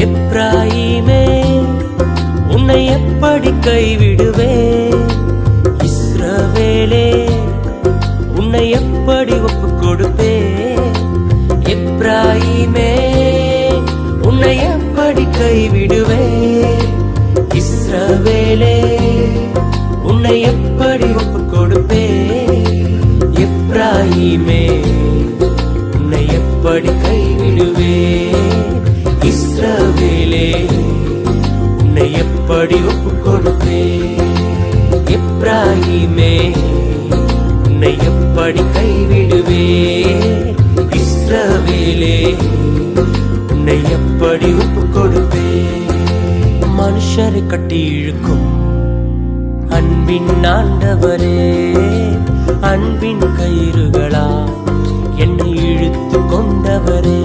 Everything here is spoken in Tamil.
எப்ராயிமே உன்னை எப்படி கைவிடுவேன்? இஸ்ரவேலே உன்னை எப்படி ஒப்பு கொடுப்பேன்? எப்ராயிமே உன்னை எப்படி கைவிடுவேன்? இஸ்ரவேலே உன்னை எப்படி ஒப்பு கொடுப்பேன்? எப்ராயிமே உன்னை எப்படி கைவிடுவேன்? இஸ்ரவேலே உன்னை எப்படி ஒப்பு கொடுப்பேன்? எப்ராயிமே உன்னை எப்படி கைவிடுவேன்? இஸ்ரவேலே உன்னை எப்படி ஒப்பு கொடுப்பேன்? மனுஷரை கட்டி இழுக்கும் அன்பின் ஆண்டவரே, அன்பின் கயிறுகளா என்னை இழுத்து கொண்டவரே,